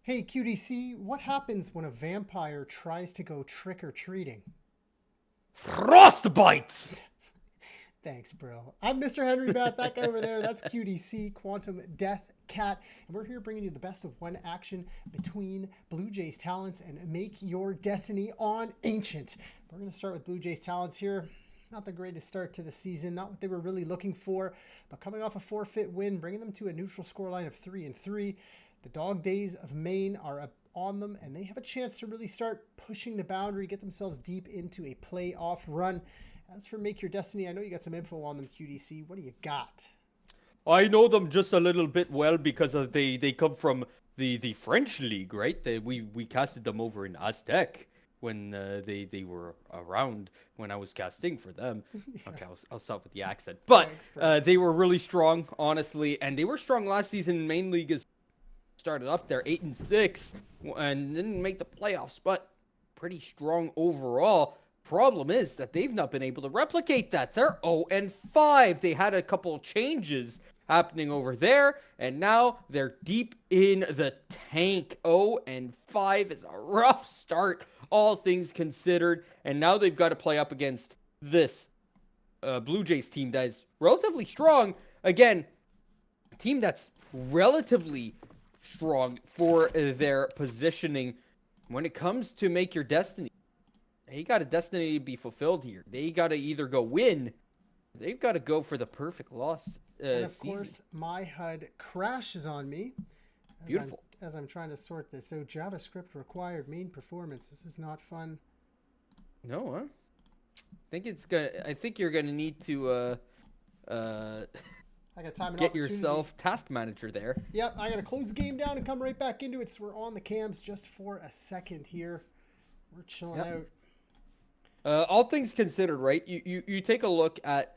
Hey, QDC, what happens when a vampire tries to go trick-or-treating? Frostbite! Thanks, bro. I'm Mr. Henry Batt. That guy over there, that's QDC, Quantum Death Cat. And we're here bringing you the best of one action between Blue Jays talents and Make Your Destiny on Ancient. We're going to start with Blue Jays talents here. Not the greatest start to the season, not what they were really looking for, but coming off a forfeit win, bringing them to a neutral scoreline of 3-3. The Dog Days of Maine are up on them, and they have a chance to really start pushing the boundary, get themselves deep into a playoff run. As for Make Your Destiny, I know you got some info on them, QDC. What do you got? I know them just a little bit well because of they come from the French league, right? We casted them over in Aztec when they were around when I was casting for them. Yeah. Okay, I'll stop with the accent. But they were really strong, honestly, and they were strong last season in main league as started up there 8-6 and didn't make the playoffs, but pretty strong overall. Problem is that they've not been able to replicate that. They're 0-5. They had a couple changes happening over there, and now they're deep in the tank. 0-5 is a rough start, all things considered, and now they've got to play up against this Blue Jays team that is relatively strong. Again, a team that's relatively strong for their positioning when it comes to Make Your Destiny. They got a destiny to be fulfilled here. They got to either go win, they've got to go for the perfect loss and of course, my HUD crashes on me. Beautiful. As I'm trying to sort this out. JavaScript required main performance. This is not fun. No, huh? I think you're gonna need to I got time and get yourself task manager there. Yep, I gotta close the game down and come right back into it. So we're on the cams just for a second here. We're chilling out. All things considered, right? You take a look at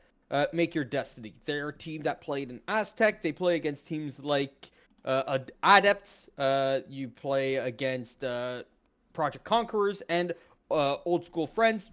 Make Your Destiny. They're a team that played in Aztec. They play against teams like Adepts. You play against Project Conquerors and Old School Friends.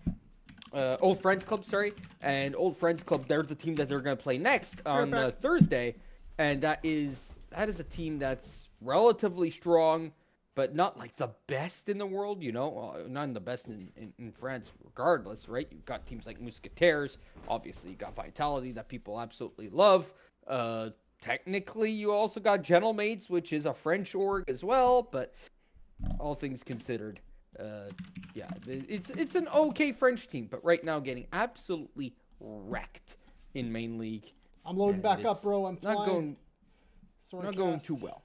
Old Friends Club, sorry. And Old Friends Club, they're the team that they're going to play next on Thursday. And that is a team that's relatively strong, but not like the best in the world, you know, not the best in France regardless, right? You've got teams like Mousquetaires. Obviously, you got Vitality that people absolutely love. Technically, you also got Gentlemaids, which is a French org as well, but all things considered, yeah, it's an okay French team, but right now getting absolutely wrecked in main league. I'm loading back up, bro. I'm flying. Not going too well.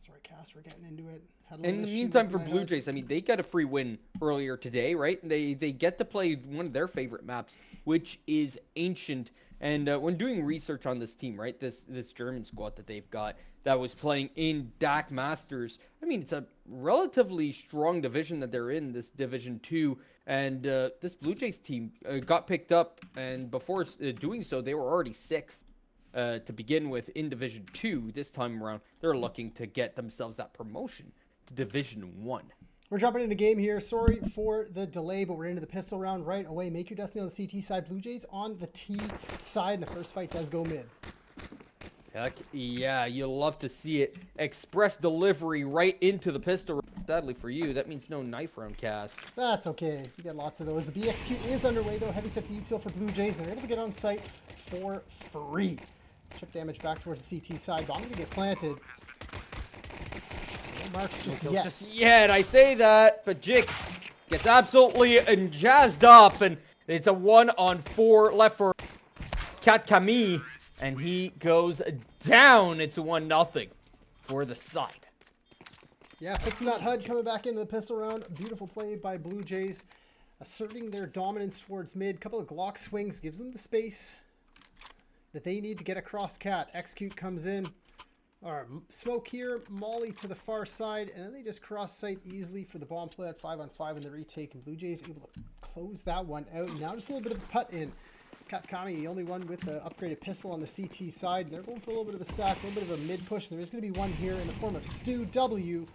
Sorry, Cass, we're getting into it. In the meantime, for Blue Jays, I mean, they got a free win earlier today, right? They get to play one of their favorite maps, which is Ancient. And when doing research on this team, right, this German squad that they've got that was playing in DAC Masters, I mean, it's a relatively strong division that they're in, this Division 2. And this Blue Jays team got picked up, and before doing so, they were already 6th. To begin with in Division 2 this time around. They're looking to get themselves that promotion to Division 1. We're jumping into game here. Sorry for the delay, but we're into the pistol round right away. Make Your Destiny on the CT side. Blue Jays on the T side, and the first fight does go mid. Heck yeah, you'll love to see it. Express delivery right into the pistol. Sadly for you, that means no knife round cast. That's okay. You get lots of those. The BXQ is underway, though. Heavy sets of util for Blue Jays. They're able to get on site for free. Chip damage back towards the CT side. Bomb to get planted. No marks just yet. I say that, but Jix gets absolutely jazzed up, and it's a 1-on-4 left for Cat Camille, and he goes down. It's 1-0 for the side. Yeah, fixing that HUD, coming back into the pistol round. Beautiful play by Blue Jays, asserting their dominance towards mid. Couple of Glock swings, gives them the space that they need to get across Cat. Execute comes in. Smoke here, Molly to the far side, and then they just cross site easily for the bomb play at 5-on-5 in the retake, and Blue Jays able to close that one out. Now just a little bit of a putt in. Katkami, the only one with the upgraded pistol on the CT side. They're going for a little bit of a stack, a little bit of a mid push, and there's going to be one here in the form of Stu W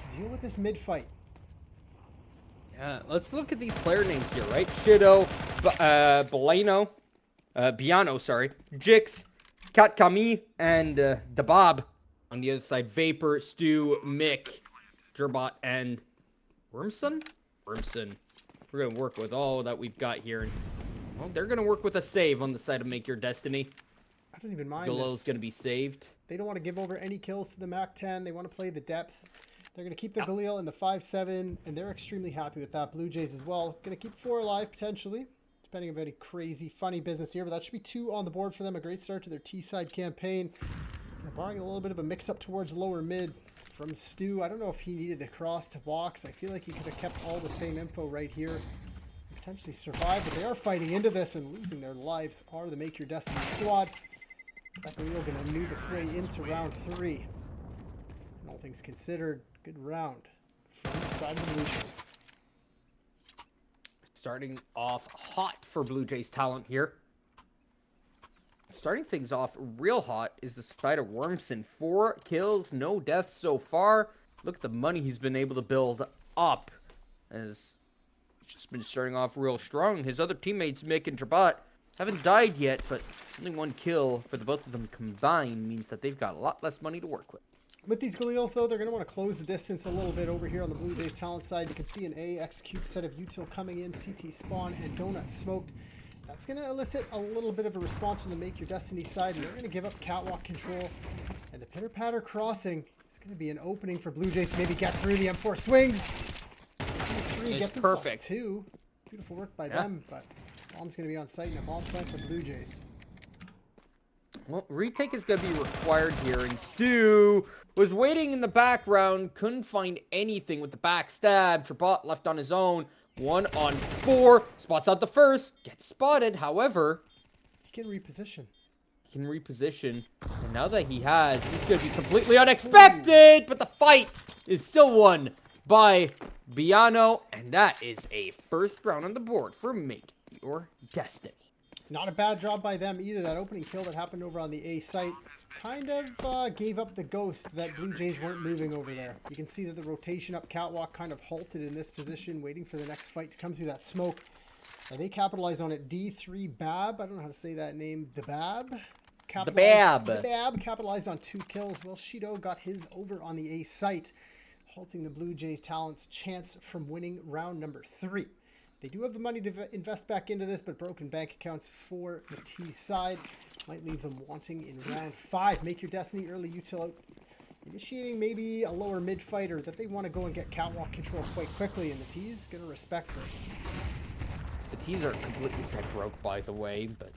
to deal with this mid fight. Yeah, let's look at these player names here, right? Shido, Biano, sorry, Jix, Katkami, and Dabab. On the other side, Vapor, Stu, Mick, Gerbot, and Wormson. We're going to work with all that we've got here. And, well, they're going to work with a save on the side of Make Your Destiny. I don't even mind Galil's going to be saved. They don't want to give over any kills to the MAC-10. They want to play the depth. They're going to keep the Galil in the 5-7, and they're extremely happy with that. Blue Jays as well. Going to keep 4 alive, potentially. Depending on any crazy, funny business here, but that should be 2 on the board for them. A great start to their T-side campaign. They're barring a little bit of a mix-up towards lower mid from Stu. I don't know if he needed to cross to box. I feel like he could have kept all the same info right here. Potentially survive, but they are fighting into this and losing their lives are the Make Your Destiny squad. That wheel going to move its way into round 3. And all things considered, good round from the side of the Blue Jays. Starting off hot for Blue Jays talent here. Starting things off real hot is the side of Wormson. 4 kills, no deaths so far. Look at the money he's been able to build up. As just been starting off real strong. His other teammates, Mick and Drabat, haven't died yet, but only 1 kill for the both of them combined means that they've got a lot less money to work with. With these Galils, though, they're going to want to close the distance a little bit over here on the Blue Jays talent side. You can see an A execute set of util coming in, CT spawn, and Donut smoked. That's going to elicit a little bit of a response from the Make Your Destiny side, and they're going to give up catwalk control. And the pitter-patter crossing is going to be an opening for Blue Jays to maybe get through. The M4 swings. 3 gets perfect. 2. Beautiful work by them, but bomb's going to be on site and a bomb plant for Blue Jays. Well, retake is going to be required here, and Stu was waiting in the background, couldn't find anything with the backstab. Trabot left on his own, 1-on-4, spots out the first, gets spotted, however... He can reposition. And now that he has, he's going to be completely unexpected, but the fight is still won by Biano, and that is a first round on the board for Make Your Destiny. Not a bad job by them either. That opening kill that happened over on the A site kind of gave up the ghost that Blue Jays weren't moving over there. You can see that the rotation up catwalk kind of halted in this position, waiting for the next fight to come through that smoke. And they capitalized on it. D3 Bab, I don't know how to say that name. The Bab capitalized on 2 kills. Well, Shido got his over on the A site, halting the Blue Jays talent's chance from winning round number 3. They do have the money to invest back into this, but broken bank accounts for the T side might leave them wanting in round 5. Make Your Destiny early util out, initiating maybe a lower mid fighter that they want to go and get catwalk control quite quickly, and the T's going to respect this. The T's are completely dead broke, by the way, but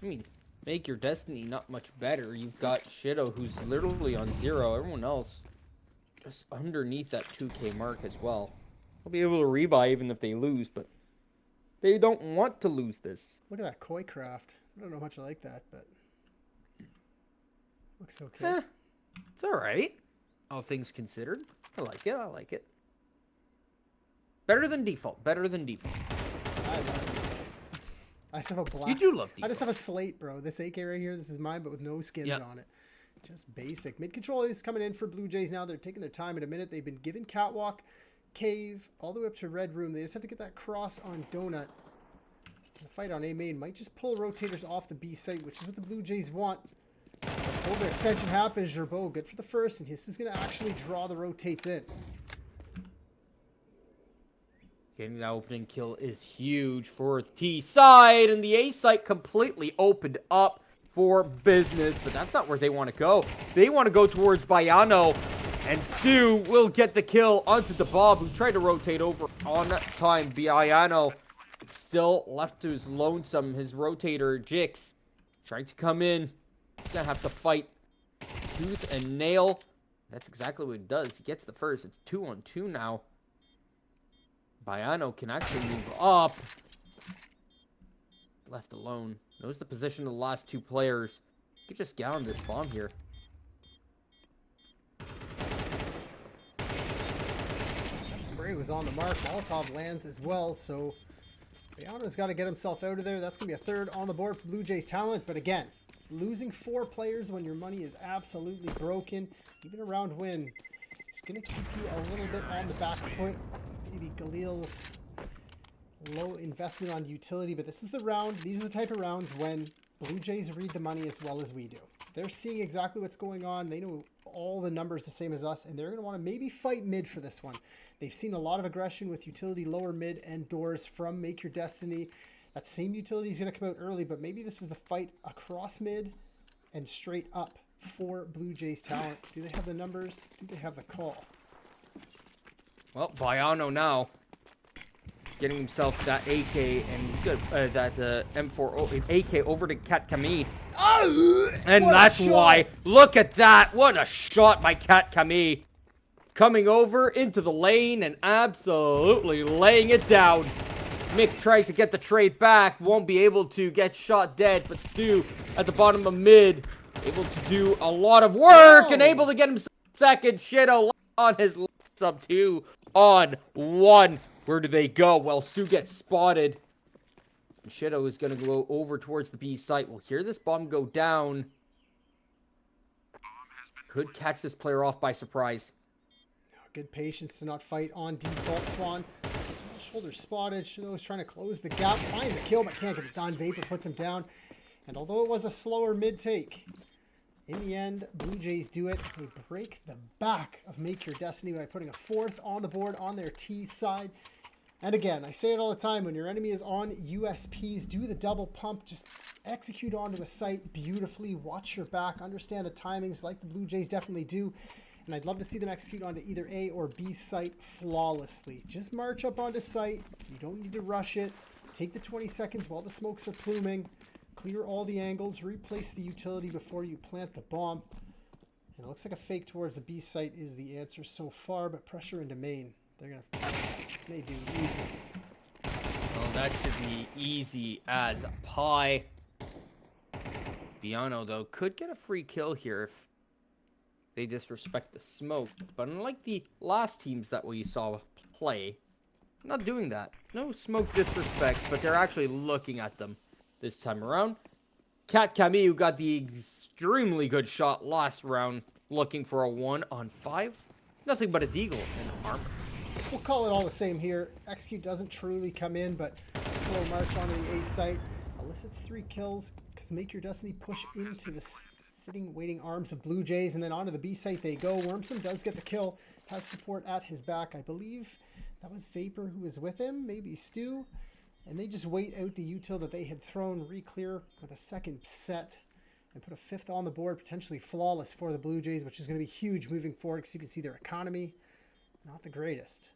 I mean, Make Your Destiny not much better. You've got Shido, who's literally on 0. Everyone else just underneath that 2K mark as well. They'll be able to rebuy even if they lose, but they don't want to lose this. Look at that koi craft. I don't know how much I like that, but looks okay. It's all right. All things considered. I like it. Better than default. I just have a black. You do love default. I just have a slate, bro. This AK right here, this is mine, but with no skins on it. Just basic. Mid control is coming in for Blue Jays now. They're taking their time in a minute. They've been given catwalk, cave, all the way up to red room. They just have to get that cross on Donut. The fight on A main might just pull rotators off the B site, which is what the Blue Jays want. Before the extension happens, Gerbeau good for the first, and this is going to actually draw the rotates in. Getting that opening kill is huge for the T side, and the A site completely opened up for business, but that's not where they want to go. They want to go towards Biano, and Stu will get the kill onto the Bob, who tried to rotate over on time. Biano still left to his lonesome. His rotator, Jix, trying to come in. He's going to have to fight tooth and nail. That's exactly what he does. He gets the first. It's 2-on-2 now. Bayano can actually move up. Left alone. Knows the position of the last two players. He could just gallon this bomb here. That spray was on the mark. Molotov lands as well, so Bayano's got to get himself out of there. That's going to be a third on the board for Blue Jays talent. But again, losing 4 players when your money is absolutely broken, even a round win, it's going to keep you a little bit on the back foot. Maybe Galil's low investment on utility, but this is the round. These are the type of rounds when Blue Jays read the money as well as we do. They're seeing exactly what's going on. They know all the numbers the same as us, and they're going to want to maybe fight mid for this one. They've seen a lot of aggression with utility lower mid and doors from Make Your Destiny. That same utility is going to come out early, but maybe this is the fight across mid and straight up for Blue Jays talent. Do they have the numbers? Do they have the call? Well, Bayano now getting himself that AK, and he's good. That M4 AK over to Kat Camille. Oh, and that's why. Look at that. What a shot by Kat Camille. Coming over into the lane and absolutely laying it down. Mick tried to get the trade back. Won't be able to get shot dead, but Stu at the bottom of mid. Able to do a lot of work and able to get himself second. Shido on his sub 2 on 1. Where do they go? Well, Stu gets spotted. Shido is going to go over towards the B site. We'll hear this bomb go down. Could catch this player off by surprise. Good patience to not fight on default spawn. Shoulder spotted. Shido is trying to close the gap. Finds the kill, but can't get it done. Vapor puts him down. And although it was a slower mid take, in the end, Blue Jays do it. They break the back of Make Your Destiny by putting a 4th on the board on their T side. And again, I say it all the time, when your enemy is on USPs, do the double pump. Just execute onto a site beautifully. Watch your back. Understand the timings like the Blue Jays definitely do. And I'd love to see them execute onto either A or B site flawlessly. Just march up onto site. You don't need to rush it. Take the 20 seconds while the smokes are pluming. Clear all the angles, replace the utility before you plant the bomb. And it looks like a fake towards the B site is the answer so far, but pressure into main. They do easy. Well, that should be easy as pie. Bayano, though, could get a free kill here if they disrespect the smoke. But unlike the last teams that we saw play, they're not doing that. No smoke disrespects, but they're actually looking at them. This time around, Kat Camille, who got the extremely good shot last round, looking for a 1-on-5. Nothing but a deagle and armor. We'll call it all the same here. Execute doesn't truly come in, but slow march onto the A site elicits 3 kills because Make Your Destiny push into the sitting, waiting arms of Blue Jays, and then onto the B site they go. Wormson does get the kill, has support at his back. I believe that was Vapor who was with him, maybe Stu. And they just wait out the util that they had thrown, re-clear with a second set, and put a 5th on the board, potentially flawless for the Blue Jays, which is going to be huge moving forward because you can see their economy, not the greatest.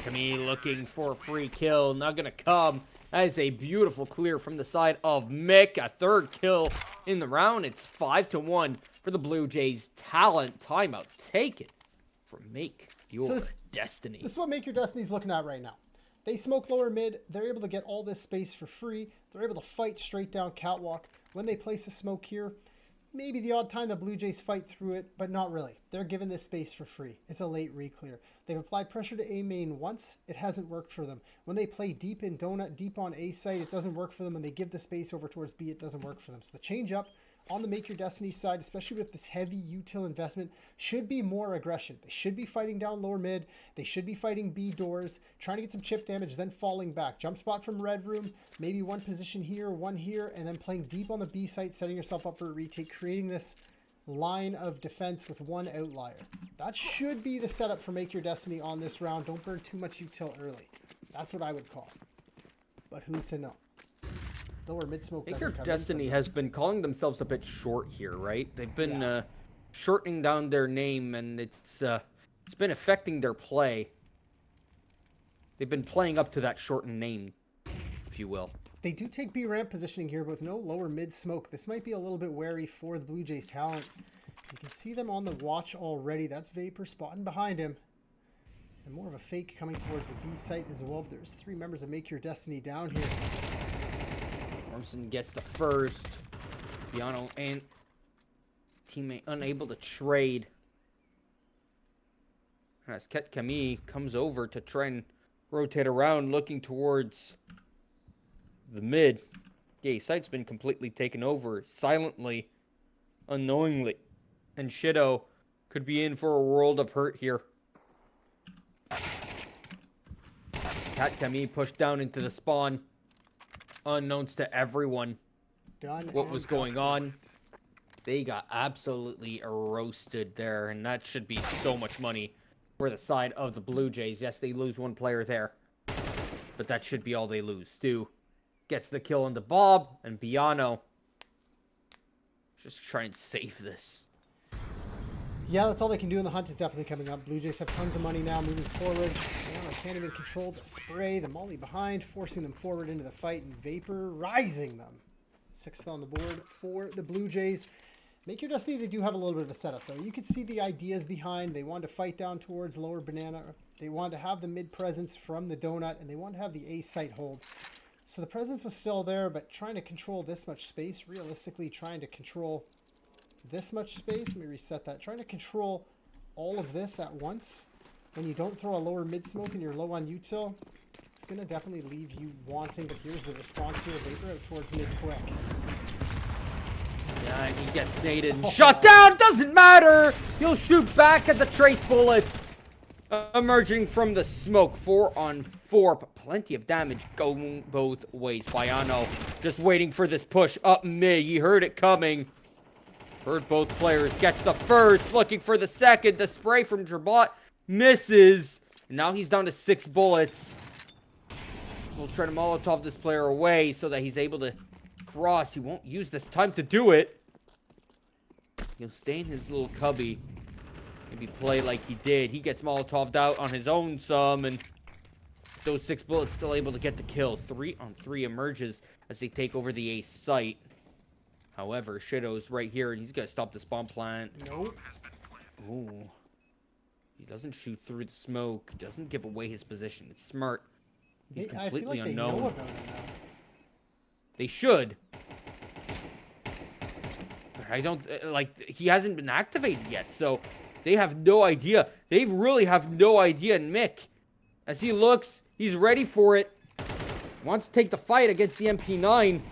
Camille looking for a free kill, not going to come. That is a beautiful clear from the side of Mick. A 3rd kill in the round. It's 5-1 for the Blue Jays. Talent timeout taken from Make Your Destiny. This is what Make Your Destiny is looking at right now. They smoke lower mid. They're able to get all this space for free. They're able to fight straight down catwalk. When they place a smoke here, maybe the odd time the Blue Jays fight through it, but not really. They're given this space for free. It's a late re-clear. They've applied pressure to A main once. It hasn't worked for them. When they play deep in Donut, deep on A site, it doesn't work for them. When they give the space over towards B, it doesn't work for them. So the change up on the Make Your Destiny side, especially with this heavy util investment, should be more aggression. They should be fighting down lower mid. They should be fighting B doors, trying to get some chip damage, then falling back. Jump spot from Red Room, maybe one position here, one here, and then playing deep on the B site, setting yourself up for a retake, creating this line of defense with one outlier. That should be the setup for Make Your Destiny on this round. Don't burn too much util early. That's what I would call. But who's to know? Lower mid smoke. Make Your Destiny has been calling themselves a bit short here, right? They've been shortening down their name, and it's been affecting their play. They've been playing up to that shortened name, if you will. They do take B ramp positioning here, but with no lower mid smoke. This might be a little bit wary for the Blue Jays talent. You can see them on the watch already. That's Vapor spotting behind him. And more of a fake coming towards the B site as well. But there's 3 members of Make Your Destiny down here. Ormson gets the first. Piano and teammate unable to trade. As Ket Camille comes over to try and rotate around, looking towards the mid. Yeah, site's been completely taken over silently, unknowingly. And Shido could be in for a world of hurt here. Kat Camille pushed down into the spawn, unknowns to everyone Done. what was going on. They got absolutely roasted there, and that should be so much money for the side of the Blue Jays. Yes, they lose 1 player there, but that should be all they lose. Stu gets the kill on the Bob, and Biano just try and save this. Yeah, that's all they can do, and the hunt is definitely coming up. Blue Jays have tons of money now, moving forward. Biano can't even control the spray. The molly behind, forcing them forward into the fight, and Vapor rising them. 6th on the board for the Blue Jays. Make Your Destiny, they do have a little bit of a setup, though. You can see the ideas behind. They wanted to fight down towards lower banana. They wanted to have the mid presence from the donut, and they wanted to have the A site hold. So the presence was still there, but trying to control this much space, realistically trying to control this much space. Let me reset that. Trying to control all of this at once when you don't throw a lower mid smoke and you're low on util, it's going to definitely leave you wanting. But here's the response here. Vapor out towards mid quick. Yeah, and he gets naded and shot down. Doesn't matter. He'll shoot back at the trace bullets. Emerging from the smoke, 4 on 4, but plenty of damage going both ways. Biano just waiting for this push up mid. He heard it coming. Heard both players. Gets the first, looking for the second. The spray from Jabot misses. Now he's down to 6 bullets. We'll try to Molotov this player away so that he's able to cross. He won't use this time to do it. He'll stay in his little cubby. Maybe play like he did. He gets Molotoved out on his own some, and those 6 bullets still able to get the kill. 3 on 3 emerges as they take over the A site. However, Shido's right here, and he's gonna stop the spawn plant. Nope. Ooh. He doesn't shoot through the smoke. Doesn't give away his position. It's smart. He's I feel completely like unknown. they know about it now. They should. I don't, like, he hasn't been activated yet, so they have no idea. They really have no idea. And Mick, as he looks, he's ready for it. Wants to take the fight against the MP9.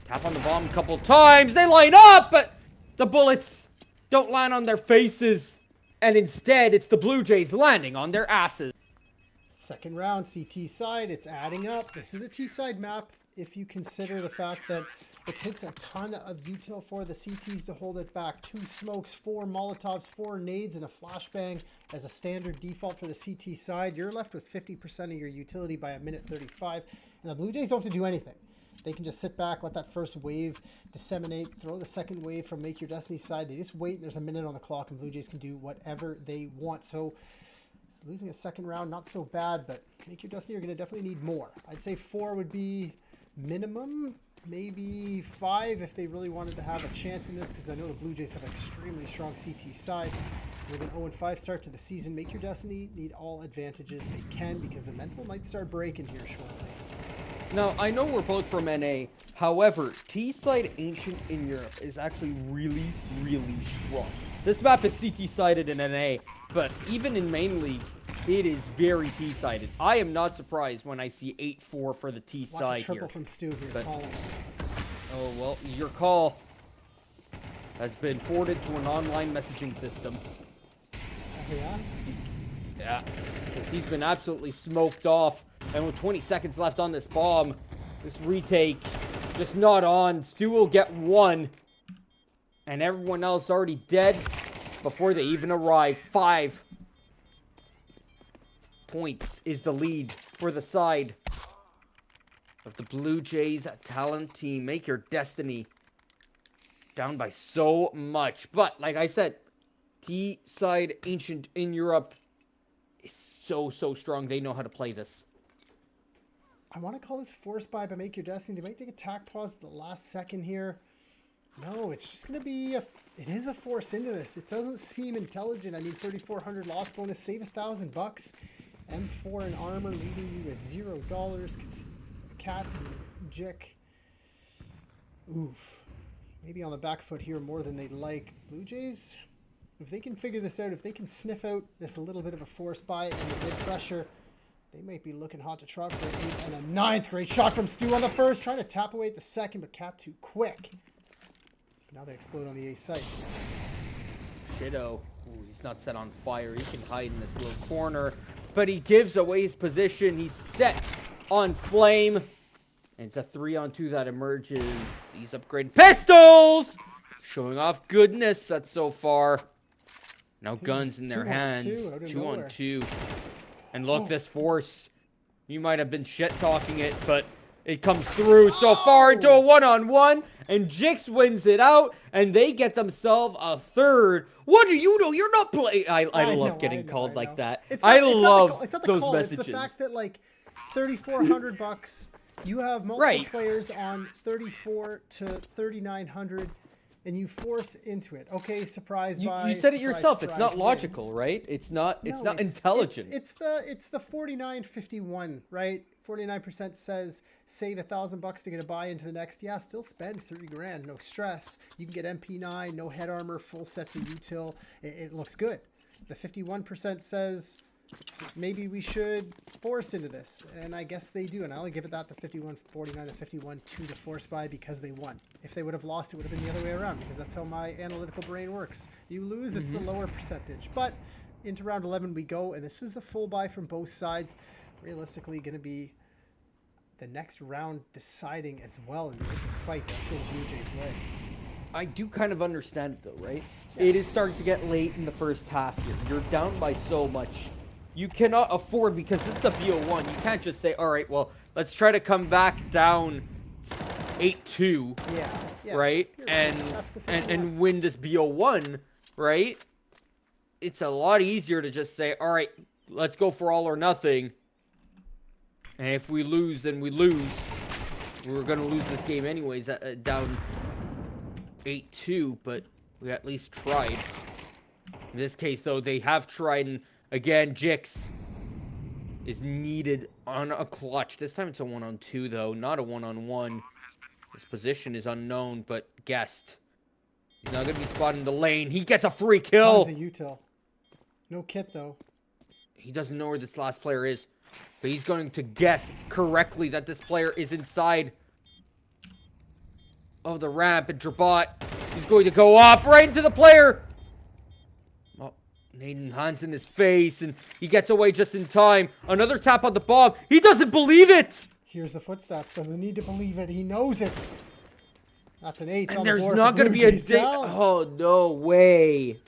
Tap on the bomb a couple times. They line up, but the bullets don't land on their faces. And instead, it's the Blue Jays landing on their asses. Second round, CT side, it's adding up. This is a T-side map if you consider the fact that it takes a ton of util for the CTs to hold it back. 2 smokes, 4 Molotovs, 4 nades, and a flashbang as a standard default for the CT side. You're left with 50% of your utility by a minute 35. And the Blue Jays don't have to do anything. They can just sit back, let that first wave disseminate, throw the second wave from Make Your Destiny side. They just wait. There's a minute on the clock, and Blue Jays can do whatever they want. So losing a second round, not so bad, but Make Your Destiny are going to definitely need more. I'd say 4 would be minimum, maybe 5 if they really wanted to have a chance in this, because I know the Blue Jays have an extremely strong CT side. With an 0-5 start to the season, Make Your Destiny need all advantages they can, because the mental might start breaking here shortly. Now, I know we're both from NA. However, T-side Ancient in Europe is actually really, really strong. This map is CT-sided in NA, but even in main league, it is very T-sided. I am not surprised when I see 8-4 for the T-side here. Watch a triple from Stu here. But, Call him. oh, well, your call has been forwarded to an online messaging system. Oh, yeah? Yeah, because he's been absolutely smoked off. And with 20 seconds left on this bomb, this retake just not on. Stu will get 1. And everyone else already dead before they even arrive. 5 points is the lead for the side of the Blue Jays talent team. Make Your Destiny down by so much. But, like I said, T-side Ancient in Europe is so strong. They know how to play this. I want to call this a force buy by Make Your Destiny. They might take a tack pause at the last second here. No, it's just going to be it is a force into this. It doesn't seem intelligent. I mean, 3,400 loss bonus, save $1,000 bucks. M4 in armor, leaving you with $0. Cat and Jick. Oof. Maybe on the back foot here more than they'd like. Blue Jays, if they can figure this out, if they can sniff out this a little bit of a force buy and the mid pressure, they might be looking hot to trot for an 8th and a 9th. Great shot from Stu on the first, trying to tap away at the second, but Cat too quick. Now they explode on the A site. Shido. Ooh, he's not set on fire. He can hide in this little corner, but he gives away his position. He's set on flame. And it's a 3-on-2 that emerges. These upgraded pistols showing off goodness so far. Now guns in their hands. 2-on-2. And look, this force. You might have been shit-talking it, but it comes through so far into a 1-on-1. And Jix wins it out, and they get themselves a third. What do you know? You're not playing. I love getting called like that. I love those messages. It's the fact that, like, 3,400 bucks, you have multiple players on 3,400 to 3,900, and you force into it. Okay, surprise buy. You said it surprise, yourself. It's not wins. logical, right? It's not intelligent. It's the 49.51, right? 49% says save $1,000 bucks to get a buy into the next. Yeah, still spend $3,000, no stress. You can get MP9, no head armor, full sets of util. It looks good. The 51% says maybe we should force into this, and I guess they do. And I only give it that the 51, 49, and 51 to the force buy because they won. If they would have lost, it would have been the other way around because that's how my analytical brain works. You lose, it's the lower percentage. But into round 11 we go, and this is a full buy from both sides. Realistically, going to be the next round deciding as well in the open fight. That's going Blue Jays' way. I do kind of understand it though, right? Yeah. It is starting to get late in the first half here. You're down by so much. You cannot afford, because this is a BO1, you can't just say, all right, well, let's try to come back down 8-2, yeah, right? And win this BO1, right? It's a lot easier to just say, all right, let's go for all or nothing. And if we lose, then we lose. We're going to lose this game anyways, down 8-2, but we at least tried. In this case, though, they have tried, and again, Jix is needed on a clutch. This time it's a 1-on-2, though, not a 1-on-1. His position is unknown, but guessed. He's not going to be spotted in the lane. He gets a free kill. Tons of util. No kit, though. He doesn't know where this last player is, but he's going to guess correctly that this player is inside of the ramp. And Drabot, he's going to go up right into the player. Oh, Nathan Hans in his face, and he gets away just in time. Another tap on the bomb. He doesn't believe it. Here's the footsteps. Doesn't need to believe it. He knows it. That's an 8 and on there's the board. Not going to be a day. Oh, no way.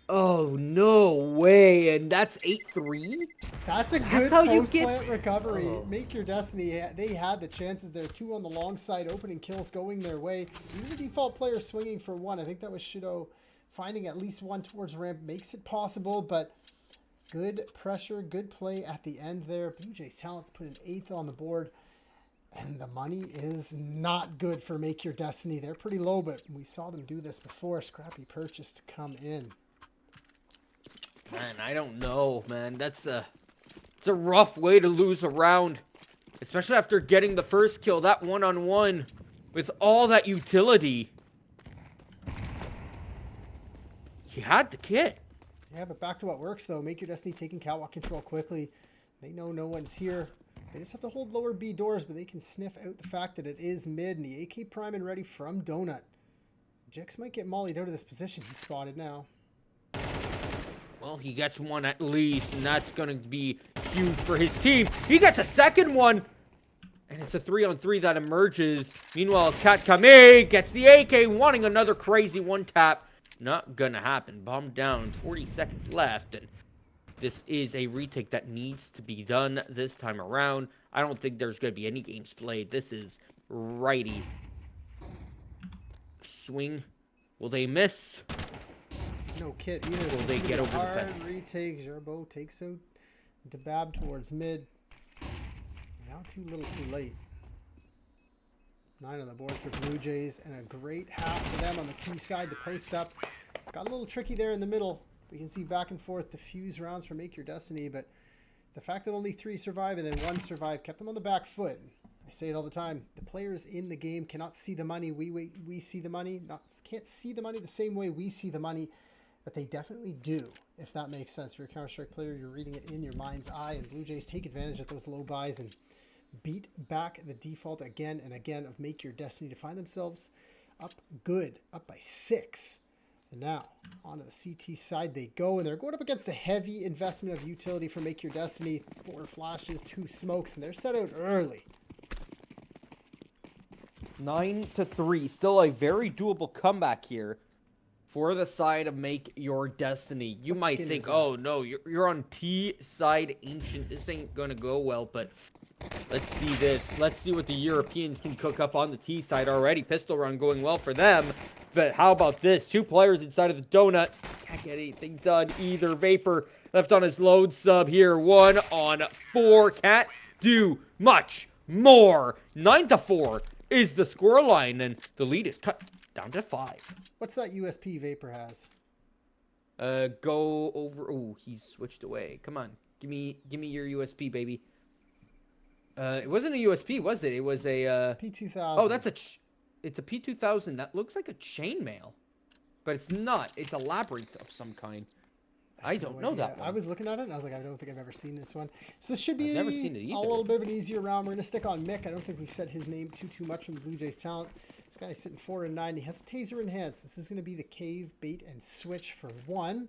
Oh, no way. And that's 8-3? That's a good post-plant recovery. Oh. Make your destiny. They had the chances there. 2 on the long side. Opening kills going their way. Even the default player swinging for 1. I think that was Shido finding at least 1 towards ramp. Makes it possible, but good pressure, good play at the end there. Blue Jays Talents put an 8th on the board. And the money is not good for Make Your Destiny. They're pretty low, but we saw them do this before. Scrappy purchase to come in. Man, I don't know, man. It's a rough way to lose a round. Especially after getting the first kill, that 1-on-1 with all that utility. He had the kit. Yeah, but back to what works, though. Make Your Destiny taking catwalk control quickly. They know no one's here. They just have to hold lower B doors, but they can sniff out the fact that it is mid, and the AK prime and ready from Donut. Jix might get mollied out of this position. He's spotted now. Well, he gets 1 at least, and that's going to be huge for his team. He gets a second one, and it's a 3-on-3 that emerges. Meanwhile, Kat Kame gets the AK, wanting another crazy 1-tap. Not going to happen. Bomb down, 40 seconds left, and this is a retake that needs to be done this time around. I don't think there's going to be any games played. This is righty. Swing. Will they miss? No kit either. Will they get over the fence? Retake. Gerbo takes out Dabab towards mid. Now too little too late. 9 on the board for Blue Jays, and a great half for them on the T side to post up. Got a little tricky there in the middle. We can see back and forth diffuse rounds for Make Your Destiny, but the fact that only 3 survive and then 1 survive kept them on the back foot. I say it all the time. The players in the game cannot see the money. We see the money. Can't see the money the same way we see the money, but they definitely do, if that makes sense. If you're a Counter-Strike player, you're reading it in your mind's eye, and Blue Jays take advantage of those low buys and beat back the default again and again of Make Your Destiny to find themselves up good, up by 6. And now, onto the CT side they go, and they're going up against a heavy investment of utility for Make Your Destiny. 4 flashes, 2 smokes, and they're set out early. 9-3. Still a very doable comeback here for the side of Make Your Destiny. You What might skin think, is that? oh no, you're on T side Ancient. This ain't gonna go well, but let's see this. Let's see what the Europeans can cook up on the T side already. Pistol run going well for them. But how about this? 2 players inside of the donut. Can't get anything done either. Vapor left on his load sub here. 1 on 4. Can't do much more. 9-4 is the score line, and the lead is cut down to 5. What's that USP Vapor has? Go over. Oh, he's switched away. Come on, give me your USP, baby. It wasn't a USP, was it? It was a P2000. Oh, it's a P2000. That looks like a chainmail, but it's not. It's a labyrinth of some kind. I don't know that one. I was looking at it and I was like, I don't think I've ever seen this one. So this should be I've never seen it a either. little bit of an easier round. We're going to stick on Mick. I don't think we've said his name too much from the Blue Jays talent. This guy's sitting 4 and 9. He has a taser in hands. This is going to be the cave, bait, and switch for 1.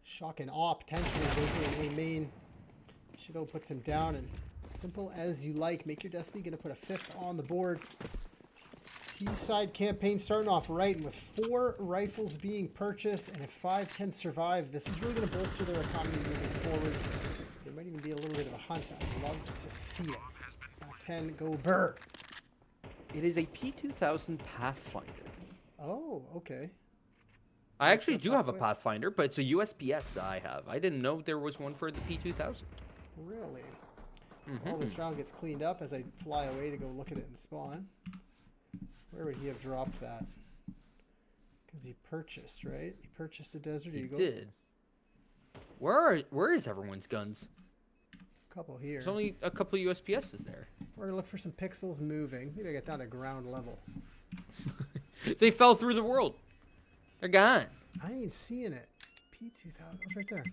Shock and awe, potentially. Vapor in A main. Shido puts him down, and simple as you like. Make Your Destiny going to put a 5th on the board. T-side campaign starting off right, and with 4 rifles being purchased, and if 5 can survive, this is really going to bolster their economy moving forward. There might even be a little bit of a hunt. I'd love to see it. 10, go Burr. It is a P2000 Pathfinder. Oh, okay. I actually do have a Pathfinder, but it's a USPS that I have. I didn't know there was one for the P2000. Really? All this round gets cleaned up as I fly away to go look at it and spawn. Where would he have dropped that? Because he purchased, right? He purchased a Desert Eagle. He did. Where is everyone's guns? A couple here. There's only a couple USPSs there. We're gonna look for some pixels moving. Maybe I get down to ground level. They fell through the world. They're gone. I ain't seeing it. P2000. It's right there.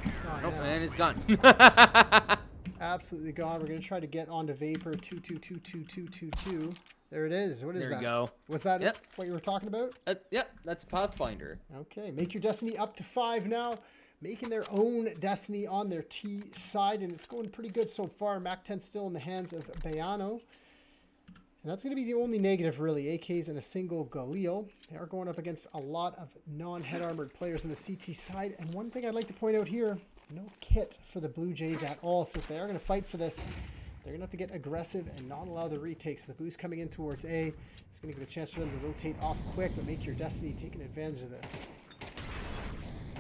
It's gone Nope, now. and it's gone. Absolutely gone. We're gonna try to get onto Vapor 222222. There it is. What is There that? you go. Was that Yep. what you were talking about? Yep, that's Pathfinder. Okay, Make Your Destiny up to 5 now. Making their own destiny on their T side, and it's going pretty good so far. MAC-10 still in the hands of Bayano. And that's going to be the only negative, really. AKs and a single Galil. They are going up against a lot of non-head armored players on the CT side. And one thing I'd like to point out here, no kit for the Blue Jays at all. So if they are going to fight for this, they're going to have to get aggressive and not allow the retakes. The boost coming in towards A. It's going to give a chance for them to rotate off quick, but Make Your Destiny taking advantage of this.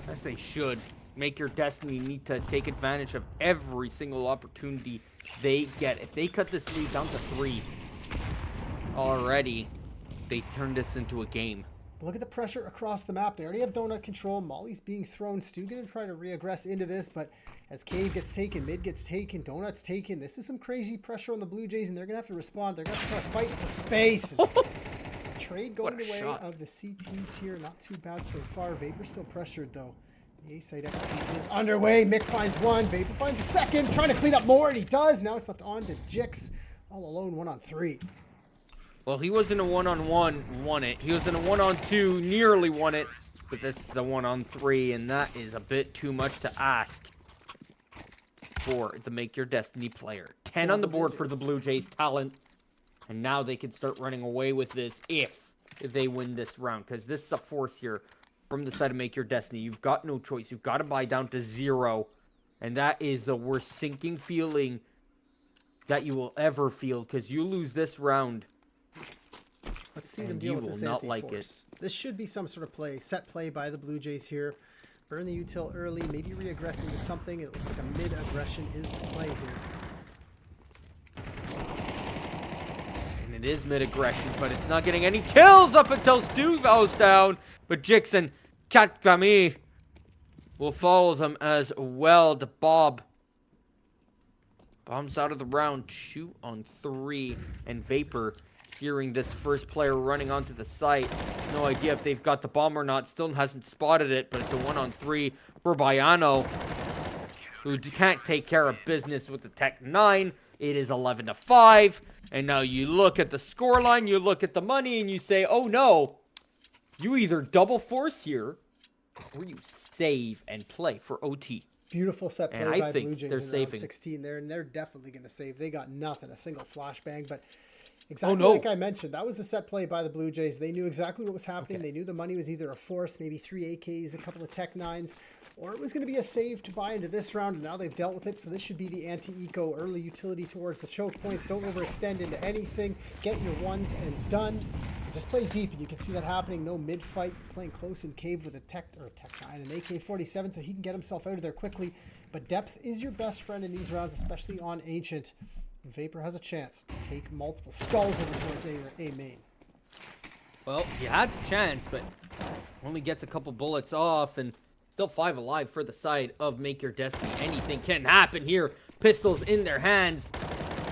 As they should. Make Your Destiny need to take advantage of every single opportunity they get. If they cut this lead down to 3 already, they turn this into a game. But look at the pressure across the map. They already have donut control. Molly's being thrown. Stu going to try to reaggress into this, but as Cave gets taken, mid gets taken, donut's taken. This is some crazy pressure on the Blue Jays, and they're going to have to respond. They're going to have to try to fight for space. Trade going the way of the CTs here. Not too bad so far. Vapor's still pressured, though. The A-side execute is underway. Mick finds 1. Vapor finds a 2nd. Trying to clean up more, and he does. Now it's left on to Jix. All alone, 1 on 3. Well, he was in a 1-on-1, won it. He was in a 1-on-2, nearly won it. But this is a 1-on-3, and that is a bit too much to ask for the Make Your Destiny player. 10 on the board for the Blue Jays talent. And now they can start running away with this if they win this round. Because this is a force here from the side of Make Your Destiny. You've got no choice. You've got to buy down to 0. And that is the worst sinking feeling that you will ever feel. Because you lose this round. Let's see them deal with this not like anti-force. This should be some sort of set play by the Blue Jays here. Burn the util early, maybe re-aggressing to something. It looks like a mid-aggression is the play here. And It is mid-aggression, but it's not getting any kills up until Stu goes down. But Jix and Katkami will follow them as well. The Bob bombs out of the round, 2 on 3. And Vapor, hearing this first player running onto the site, no idea if they've got the bomb or not. Still hasn't spotted it, but it's a 1 on 3 for Bayano, who can't take care of business with the Tech 9. It is 11-5. And now you look at the scoreline, you look at the money, and you say, oh no, you either double force here, or you save and play for OT. Beautiful set play And I by think Blue Jays they're in round saving. 16 there, and they're definitely going to save. They got nothing, a single flashbang, but exactly no. like I mentioned, that was the set play by the Blue Jays. They knew exactly what was happening. Okay. They knew the money was either a force, maybe 3 AKs, a couple of Tech 9s, or it was going to be a save to buy into this round, and now they've dealt with it, so this should be the anti-eco early utility towards the choke points. Don't overextend into anything. Get your ones and done. Just play deep, and you can see that happening. No mid-fight, playing close in cave with a Tech 9, an AK-47, so he can get himself out of there quickly. But depth is your best friend in these rounds, especially on Ancient. And Vapor has a chance to take multiple skulls over towards A main. Well, he had the chance, but only gets a couple bullets off, and still 5 alive for the side of Make Your Destiny. Anything can happen here. Pistols in their hands.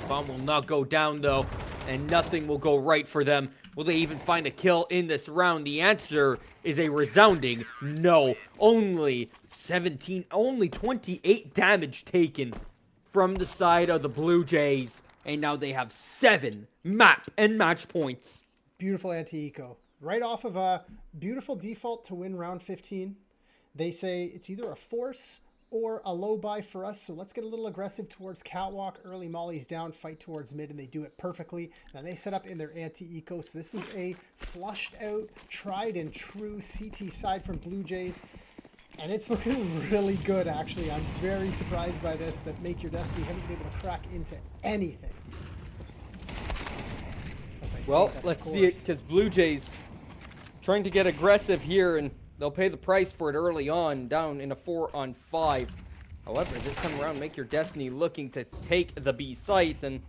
Bomb will not go down, though, and nothing will go right for them. Will they even find a kill in this round? The answer is a resounding no. Only 28 damage taken from the side of the Blue Jays, and now they have 7 map and match points. Beautiful anti-eco. Right off of a beautiful default to win round 15. They say it's either a force or a low buy for us, so let's get a little aggressive towards catwalk. Early mollies down, fight towards mid, and they do it perfectly. Then they set up in their anti-eco, so this is a flushed out, tried and true CT side from Blue Jays. And it's looking really good, actually. I'm very surprised by this, that Make Your Destiny haven't been able to crack into anything. Well, let's see it, because Blue Jays trying to get aggressive here, and they'll pay the price for it early on, down in a 4 on 5. However, this time around, Make Your Destiny looking to take the B site, and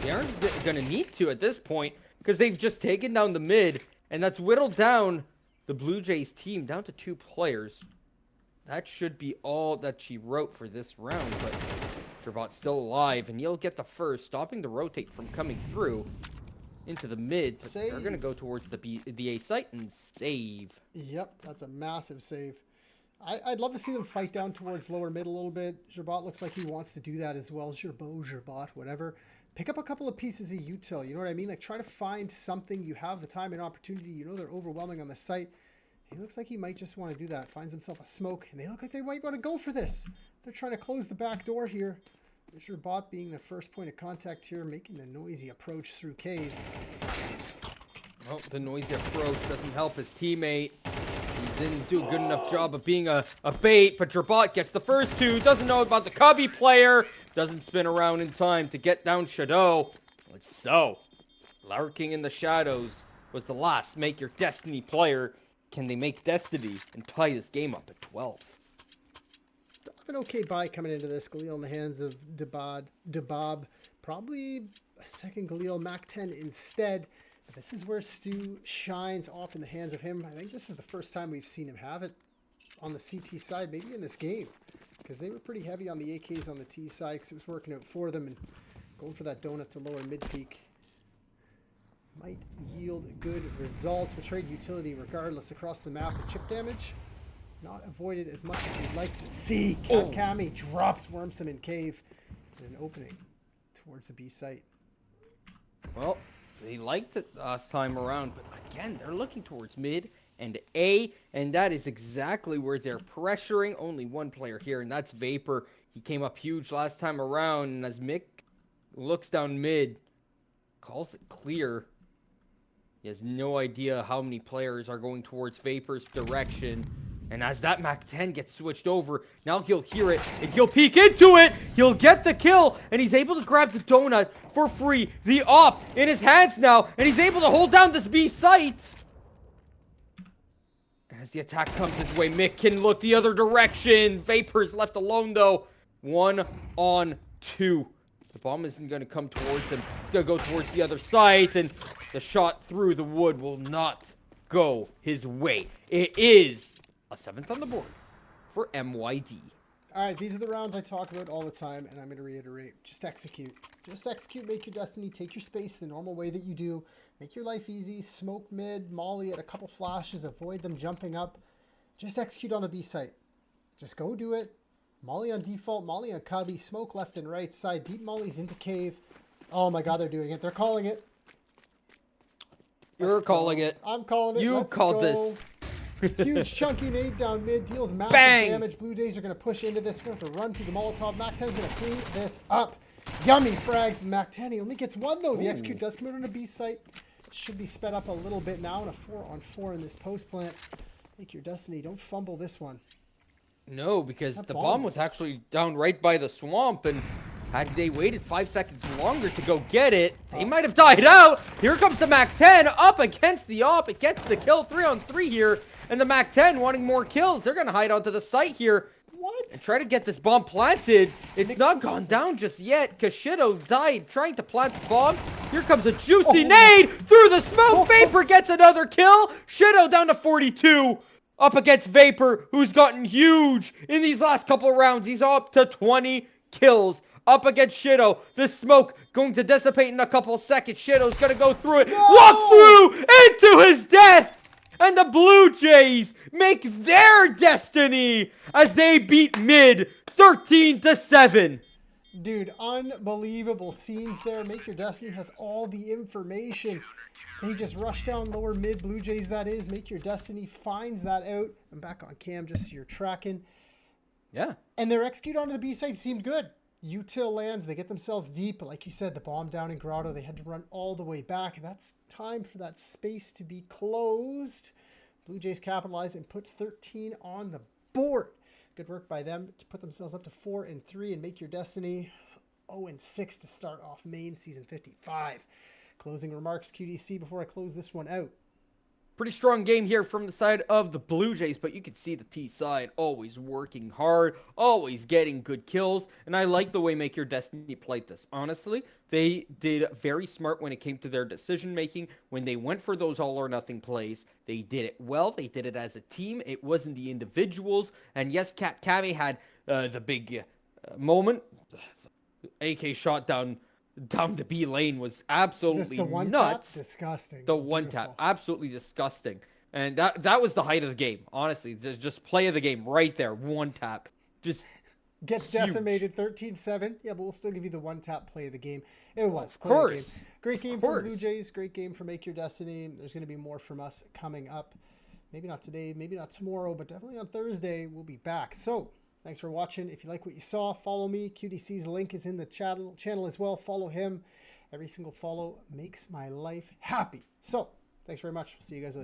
they aren't going to need to at this point, because they've just taken down the mid, and that's whittled down the Blue Jays team down to 2 players. That should be all that she wrote for this round, but Jabot's still alive, and you'll get the first, stopping the rotate from coming through into the mid, but they're going to go towards the A site and save. Yep, that's a massive save. I'd love to see them fight down towards lower mid a little bit. Jabot looks like he wants to do that as well. Jabot, whatever. Pick up a couple of pieces of util, you know what I mean? Like, try to find something. You have the time and opportunity. You know they're overwhelming on the site. He looks like he might just want to do that. Finds himself a smoke, and they look like they might want to go for this. They're trying to close the back door here. Jabot being the first point of contact here, making a noisy approach through cave. Well, the noisy approach doesn't help his teammate. He didn't do a good enough job of being a bait, but Jabot gets the first 2. Doesn't know about the Cubby player. Doesn't spin around in time to get down Shadow. So, lurking in the shadows was the last Make Your Destiny player. Can they make Destiny and tie this game up at 12? An okay buy coming into this. Galil in the hands of Debob. Probably a second Galil Mac 10 instead. But this is where Stu shines off in the hands of him. I think this is the first time we've seen him have it on the CT side, maybe in this game. Because they were pretty heavy on the AKs on the T side because it was working out for them. And going for that donut to lower mid peak might yield good results. Betrayed utility regardless across the map. But chip damage not avoided as much as you'd like to see. Kami drops Wormsome in cave in an opening towards the B site. Well, they liked it last time around, but again, they're looking towards mid and A, and that is exactly where they're pressuring. Only one player here, and that's Vapor. He came up huge last time around, and as Mick looks down mid, calls it clear. He has no idea how many players are going towards Vapor's direction. And as that Mac 10 gets switched over, now he'll hear it, and he'll peek into it! He'll get the kill, and he's able to grab the donut for free. The op in his hands now, and he's able to hold down this B site! And as the attack comes his way, Mick can look the other direction. Vapor's left alone, though. 1 on 2. The bomb isn't going to come towards him. It's going to go towards the other side, and the shot through the wood will not go his way. It is a 7th on the board for MYD. All right, these are the rounds I talk about all the time, and I'm going to reiterate. Just execute. Just execute, make your destiny, take your space the normal way that you do. Make your life easy, smoke mid, molly at a couple flashes, avoid them jumping up. Just execute on the B site. Just go do it. Molly on default, molly on cubby, smoke left and right side, deep mollies into cave. Oh my god, they're doing it. They're calling it. You're calling it. I'm calling it. You Let's called go. this. Huge chunky nade down mid, deals massive Bang! damage. Blue Jays are going to push into this. Going to have to run through the Molotov. Mac 10 is going to clean this up. Yummy frags. Mac 10, he only gets one though. The execute does come out on a B site. Should be sped up a little bit now. And a 4-on-4 in this post plant. Make your destiny. Don't fumble this one. No, because That the bomb bomb was was- actually down right by the swamp, and had they waited 5 seconds longer to go get it, they might have died out. Here comes the MAC-10 up against the op. It gets the kill 3-on-3 here, and the MAC-10 wanting more kills. They're going to hide onto the site here What? and try to get this bomb planted. It's not gone down just yet, because Shido died trying to plant the bomb. Here comes a juicy nade through the smoke. Vapor gets another kill. Shido down to 42. Up against Vapor, who's gotten huge in these last couple of rounds. He's up to 20 kills. Up against Shido. The smoke going to dissipate in a couple of seconds. Shido's going to go through it. Walk through into his death. And the Blue Jays make their destiny as they beat mid 13-7. Dude, unbelievable scenes there. Make Your Destiny has all the information. They just rush down lower mid. Blue Jays, that is. Make Your Destiny finds that out. I'm back on cam just so you're tracking. Yeah. And their execute onto the B side seemed good. Util lands. They get themselves deep. But like you said, the bomb down in Grotto, they had to run all the way back. That's time for that space to be closed. Blue Jays capitalize and put 13 on the board. Good work by them to put themselves up to 4-3 and Make Your Destiny 0-6 to start off main season 55. Closing remarks, QDC, before I close this one out. Pretty strong game here from the side of the Blue Jays, but you can see the T side always working hard, always getting good kills, and I like the way Make Your Destiny played this. Honestly, they did very smart when it came to their decision making. When they went for those all or nothing plays, they did it well. They did it as a team. It wasn't the individuals. And yes, Cat Kami had the big moment. AK shot down the B lane was absolutely The one nuts. tap, disgusting. The one Beautiful. tap, absolutely disgusting. And that was the height of the game, honestly. Just play of the game right there, one tap. Just Gets huge. decimated 13-7. Yeah, but we'll still give you the one tap play of the game. It was. Of play of the course. game. Great game Of from Blue course. Jays. Great game for Make Your Destiny. There's going to be more from us coming up. Maybe not today, maybe not tomorrow, but definitely on Thursday we'll be back. So thanks for watching. If you like what you saw, follow me. QDC's link is in the channel as well. Follow him. Every single follow makes my life happy. So thanks very much. See you guys later.